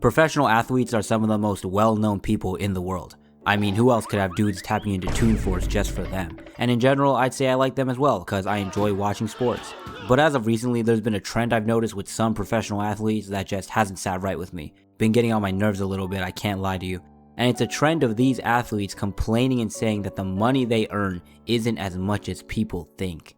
Professional athletes are some of the most well-known people in the world. I mean, who else could have dudes tapping into Tune Force just for them? And in general, I'd say I like them as well, because I enjoy watching sports. But as of recently, there's been a trend I've noticed with some professional athletes that just hasn't sat right with me. Been getting on my nerves a little bit, I can't lie to you. And it's a trend of these athletes complaining and saying that the money they earn isn't as much as people think.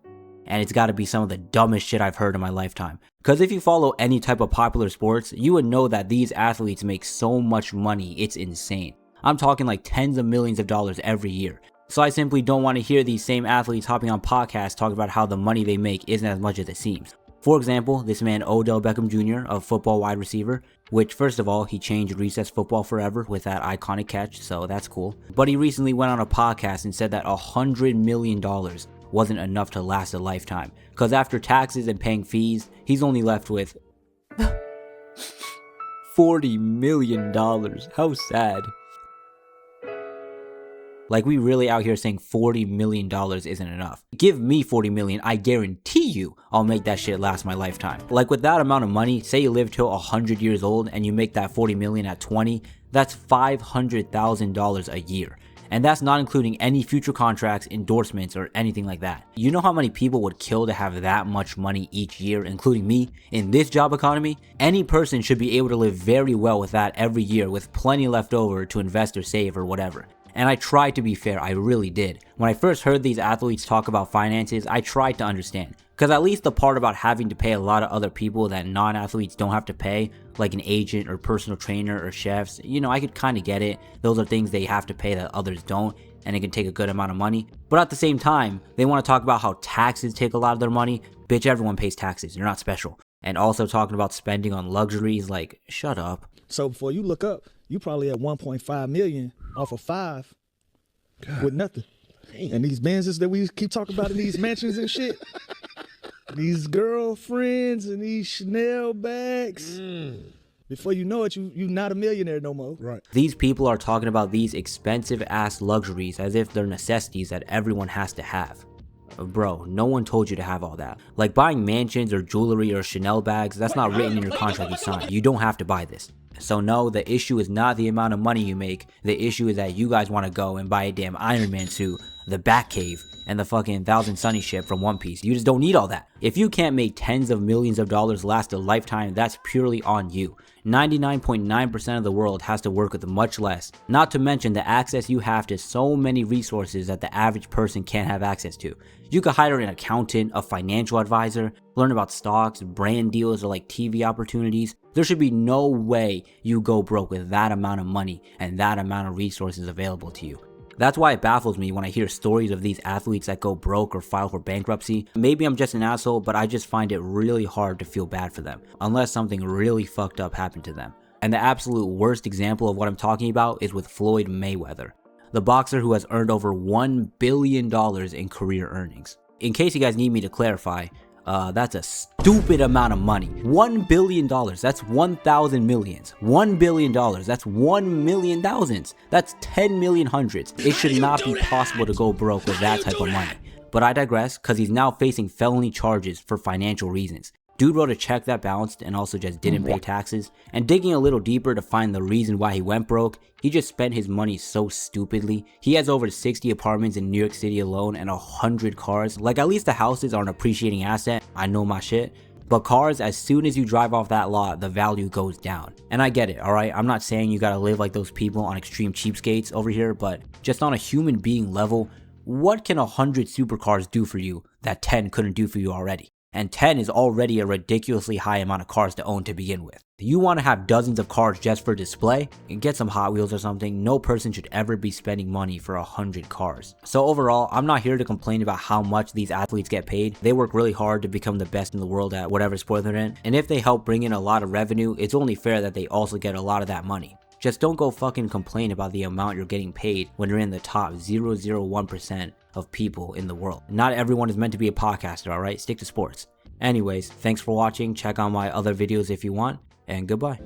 And it's gotta be some of the dumbest shit I've heard in my lifetime. Because if you follow any type of popular sports, you would know that these athletes make so much money, it's insane. I'm talking like tens of millions of dollars every year. So I simply don't want to hear these same athletes hopping on podcasts talking about how the money they make isn't as much as it seems. For example, this man Odell Beckham Jr., a football wide receiver, which first of all, he changed recess football forever with that iconic catch, so that's cool. But he recently went on a podcast and said that $100 million wasn't enough to last a lifetime. Because after taxes and paying fees, he's only left with $40 million. How sad. Like, we really out here saying $40 million isn't enough. Give me $40 million, I guarantee you I'll make that shit last my lifetime. Like, with that amount of money, say you live till 100 years old and you make that $40 million at 20, that's $500,000 a year. And that's not including any future contracts, endorsements, or anything like that. You know how many people would kill to have that much money each year, including me? In this job economy, any person should be able to live very well with that every year with plenty left over to invest or save or whatever. And I tried to be fair, I really did. When I first heard these athletes talk about finances, I tried to understand. Because at least the part about having to pay a lot of other people that non-athletes don't have to pay, like an agent or personal trainer or chefs, you know, I could kind of get it. Those are things they have to pay that others don't, and it can take a good amount of money. But at the same time, they want to talk about how taxes take a lot of their money. Bitch, everyone pays taxes, you're not special. And also talking about spending on luxuries, like, shut up. So before you look up, you probably at 1.5 million off of 5 with nothing. Damn. And these Benzes that we keep talking about in these mansions and shit, these girlfriends and these Chanel bags. Before you know it, you not a millionaire no more. Right. These people are talking about these expensive ass luxuries as if they're necessities that everyone has to have. Bro, no one told you to have all that. Like buying mansions or jewelry or Chanel bags, that's not written in your contract you signed. You don't have to buy this. So no, the issue is not the amount of money you make. The issue is that you guys want to go and buy a damn Iron Man suit, the Batcave, and the fucking Thousand Sunny ship from One Piece. You just don't need all that. If you can't make tens of millions of dollars last a lifetime, that's purely on you. 99.9% of the world has to work with much less, not to mention the access you have to so many resources that the average person can't have access to. You could hire an accountant, a financial advisor, learn about stocks, brand deals, or like TV opportunities. There should be no way you go broke with that amount of money and that amount of resources available to you. That's why it baffles me when I hear stories of these athletes that go broke or file for bankruptcy. Maybe I'm just an asshole, but I just find it really hard to feel bad for them, unless something really fucked up happened to them. And the absolute worst example of what I'm talking about is with Floyd Mayweather, the boxer who has earned over $1 billion in career earnings. In case you guys need me to clarify, that's a stupid amount of money. $1 billion, that's 1,000 millions. $1 billion, that's 1 million thousands. That's 10 million hundreds. It should not be possible to go broke with that type of money. But I digress, because he's now facing felony charges for financial reasons. Dude wrote a check that bounced and also just didn't pay taxes. And digging a little deeper to find the reason why he went broke, he just spent his money so stupidly. He has over 60 apartments in New York City alone and 100 cars. Like, at least the houses are an appreciating asset. I know my shit. But cars, as soon as you drive off that lot, the value goes down. And I get it, alright? I'm not saying you gotta live like those people on extreme cheapskates over here, but just on a human being level, what can 100 supercars do for you that 10 couldn't do for you already? And 10 is already a ridiculously high amount of cars to own to begin with. You want to have dozens of cars just for display? And get some Hot Wheels or something. No person should ever be spending money for 100 cars. So overall, I'm not here to complain about how much these athletes get paid. They work really hard to become the best in the world at whatever sport they're in. And if they help bring in a lot of revenue, it's only fair that they also get a lot of that money. Just don't go fucking complain about the amount you're getting paid when you're in the top 0.01% of people in the world. Not everyone is meant to be a podcaster, alright? Stick to sports. Anyways, thanks for watching. Check out my other videos if you want, and goodbye.